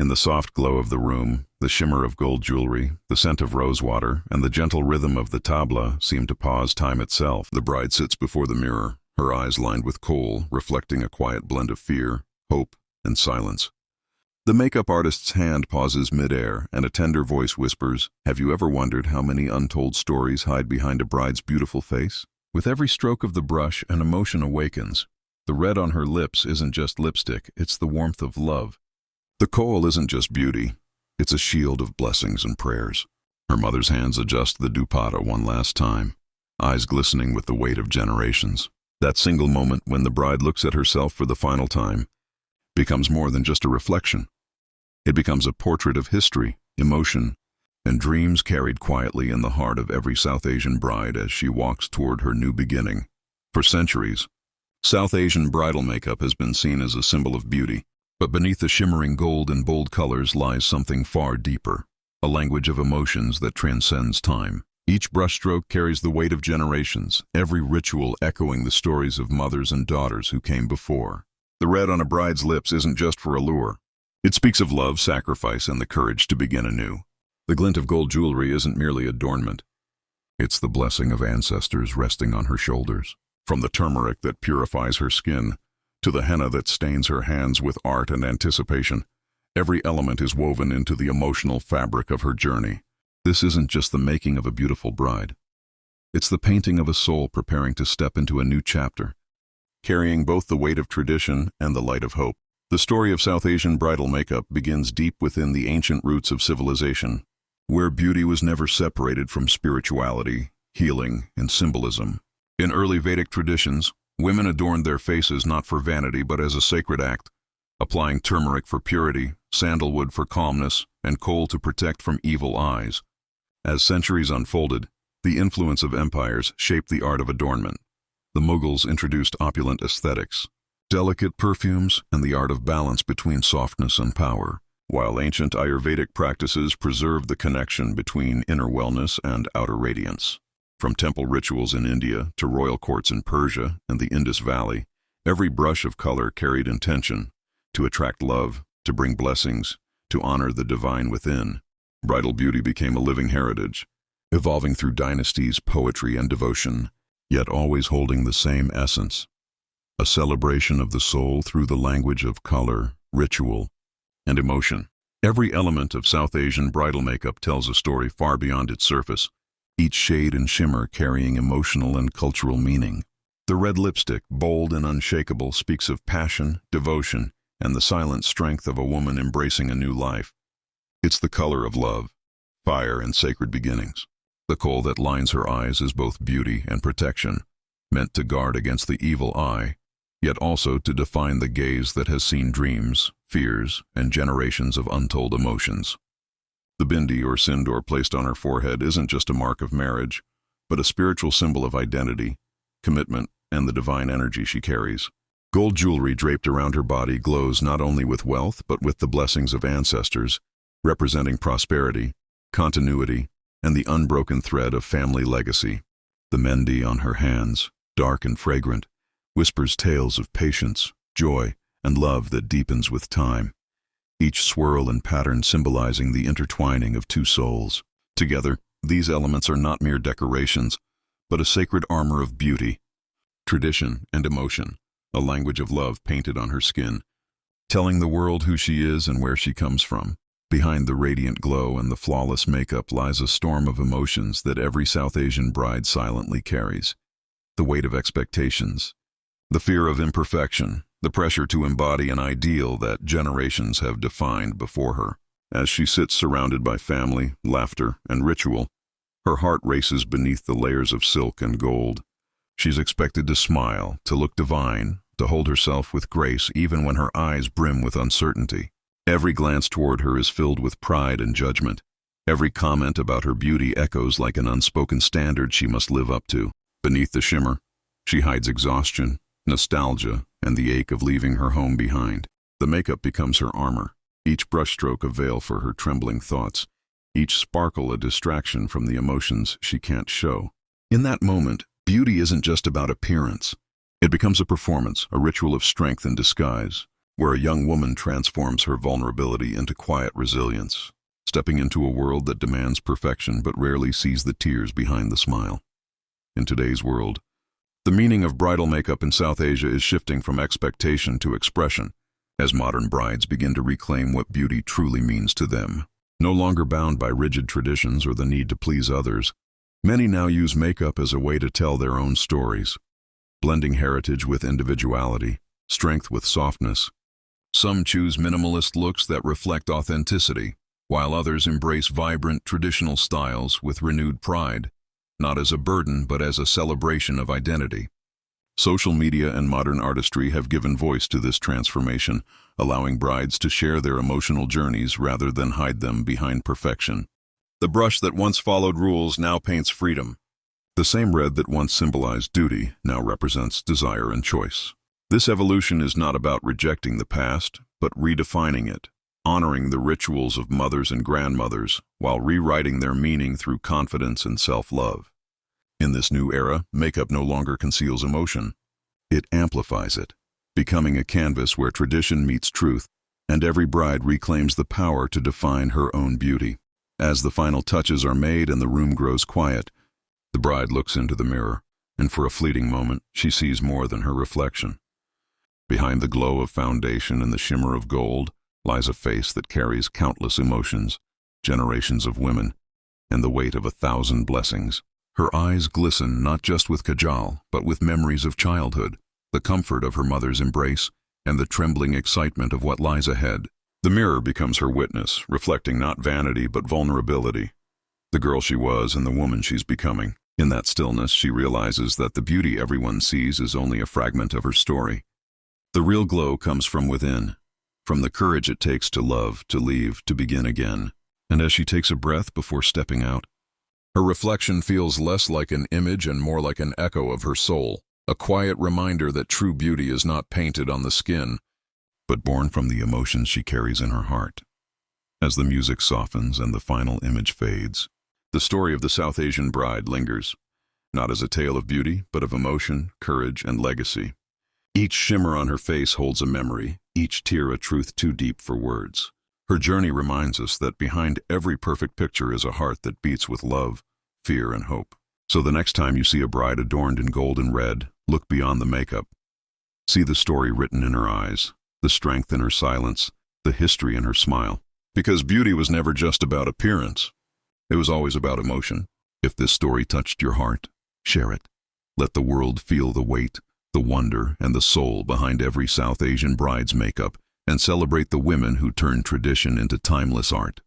In the soft glow of the room, the shimmer of gold jewelry, the scent of rosewater, and the gentle rhythm of the tabla seem to pause time itself. The bride sits before the mirror, her eyes lined with kohl, reflecting a quiet blend of fear, hope, and silence. The makeup artist's hand pauses mid-air, and a tender voice whispers, "Have you ever wondered how many untold stories hide behind a bride's beautiful face?" With every stroke of the brush, an emotion awakens. The red on her lips isn't just lipstick, it's the warmth of love. The kohl isn't just beauty, it's a shield of blessings and prayers. Her mother's hands adjust the dupatta one last time, eyes glistening with the weight of generations. That single moment when the bride looks at herself for the final time becomes more than just a reflection. It becomes a portrait of history, emotion, and dreams carried quietly in the heart of every South Asian bride as she walks toward her new beginning. For centuries, South Asian bridal makeup has been seen as a symbol of beauty. But beneath the shimmering gold and bold colors lies something far deeper, a language of emotions that transcends time. Each brushstroke carries the weight of generations, every ritual echoing the stories of mothers and daughters who came before. The red on a bride's lips isn't just for allure. It speaks of love, sacrifice, and the courage to begin anew. The glint of gold jewelry isn't merely adornment. It's the blessing of ancestors resting on her shoulders. From the turmeric that purifies her skin, to the henna that stains her hands with art and anticipation, every element is woven into the emotional fabric of her journey. This isn't just the making of a beautiful bride. It's the painting of a soul preparing to step into a new chapter, carrying both the weight of tradition and the light of hope. The story of South Asian bridal makeup begins deep within the ancient roots of civilization, where beauty was never separated from spirituality, healing, and symbolism. In early Vedic traditions, women adorned their faces not for vanity but as a sacred act, applying turmeric for purity, sandalwood for calmness, and kohl to protect from evil eyes. As centuries unfolded, the influence of empires shaped the art of adornment. The Mughals introduced opulent aesthetics, delicate perfumes, and the art of balance between softness and power, while ancient Ayurvedic practices preserved the connection between inner wellness and outer radiance. From temple rituals in India to royal courts in Persia and the Indus Valley, every brush of color carried intention to attract love, to bring blessings, to honor the divine within. Bridal beauty became a living heritage, evolving through dynasties, poetry, and devotion, yet always holding the same essence. A celebration of the soul through the language of color, ritual, and emotion. Every element of South Asian bridal makeup tells a story far beyond its surface, each shade and shimmer carrying emotional and cultural meaning. The red lipstick, bold and unshakable, speaks of passion, devotion, and the silent strength of a woman embracing a new life. It's the color of love, fire, and sacred beginnings. The kohl that lines her eyes is both beauty and protection, meant to guard against the evil eye, yet also to define the gaze that has seen dreams, fears, and generations of untold emotions. The bindi or sindoor placed on her forehead isn't just a mark of marriage, but a spiritual symbol of identity, commitment, and the divine energy she carries. Gold jewelry draped around her body glows not only with wealth but with the blessings of ancestors, representing prosperity, continuity, and the unbroken thread of family legacy. The mehendi on her hands, dark and fragrant, whispers tales of patience, joy, and love that deepens with time. Each swirl and pattern symbolizing the intertwining of two souls. Together, these elements are not mere decorations, but a sacred armor of beauty, tradition, and emotion, a language of love painted on her skin, telling the world who she is and where she comes from. Behind the radiant glow and the flawless makeup lies a storm of emotions that every South Asian bride silently carries. The weight of expectations, the fear of imperfection, the pressure to embody an ideal that generations have defined before her. As she sits surrounded by family, laughter, and ritual, her heart races beneath the layers of silk and gold. She's expected to smile, to look divine, to hold herself with grace even when her eyes brim with uncertainty. Every glance toward her is filled with pride and judgment. Every comment about her beauty echoes like an unspoken standard she must live up to. Beneath the shimmer, she hides exhaustion, nostalgia, and the ache of leaving her home behind. The makeup becomes her armor, each brushstroke a veil for her trembling thoughts, each sparkle a distraction from the emotions she can't show. In that moment, beauty isn't just about appearance. It becomes a performance, a ritual of strength in disguise. where a young woman transforms her vulnerability into quiet resilience, stepping into a world that demands perfection but rarely sees the tears behind the smile. In today's world, the meaning of bridal makeup in South Asia is shifting from expectation to expression, as modern brides begin to reclaim what beauty truly means to them. No longer bound by rigid traditions or the need to please others, many now use makeup as a way to tell their own stories, blending heritage with individuality, strength with softness. Some choose minimalist looks that reflect authenticity, while others embrace vibrant, traditional styles with renewed pride, not as a burden but as a celebration of identity. Social media and modern artistry have given voice to this transformation, allowing brides to share their emotional journeys rather than hide them behind perfection. The brush that once followed rules now paints freedom. The same red that once symbolized duty now represents desire and choice. This evolution is not about rejecting the past, but redefining it, honoring the rituals of mothers and grandmothers while rewriting their meaning through confidence and self-love. In this new era, makeup no longer conceals emotion. It amplifies it, becoming a canvas where tradition meets truth, and every bride reclaims the power to define her own beauty. As the final touches are made and the room grows quiet, the bride looks into the mirror, and for a fleeting moment, she sees more than her reflection. Behind the glow of foundation and the shimmer of gold lies a face that carries countless emotions, generations of women, and the weight of 1,000 blessings. Her eyes glisten not just with kajal, but with memories of childhood, the comfort of her mother's embrace, and the trembling excitement of what lies ahead. The mirror becomes her witness, reflecting not vanity but vulnerability. The girl she was and the woman she's becoming. In that stillness, she realizes that the beauty everyone sees is only a fragment of her story. The real glow comes from within, from the courage it takes to love, to leave, to begin again. And as she takes a breath before stepping out, her reflection feels less like an image and more like an echo of her soul, a quiet reminder that true beauty is not painted on the skin, but born from the emotions she carries in her heart. As the music softens and the final image fades, the story of the South Asian bride lingers, not as a tale of beauty, but of emotion, courage, and legacy. Each shimmer on her face holds a memory, each tear a truth too deep for words. Her journey reminds us that behind every perfect picture is a heart that beats with love, fear, and hope. So the next time you see a bride adorned in gold and red, look beyond the makeup. See the story written in her eyes, the strength in her silence, the history in her smile. Because beauty was never just about appearance. It was always about emotion. If this story touched your heart, share it. Let the world feel the weight, the wonder, and the soul behind every South Asian bride's makeup, and celebrate the women who turned tradition into timeless art.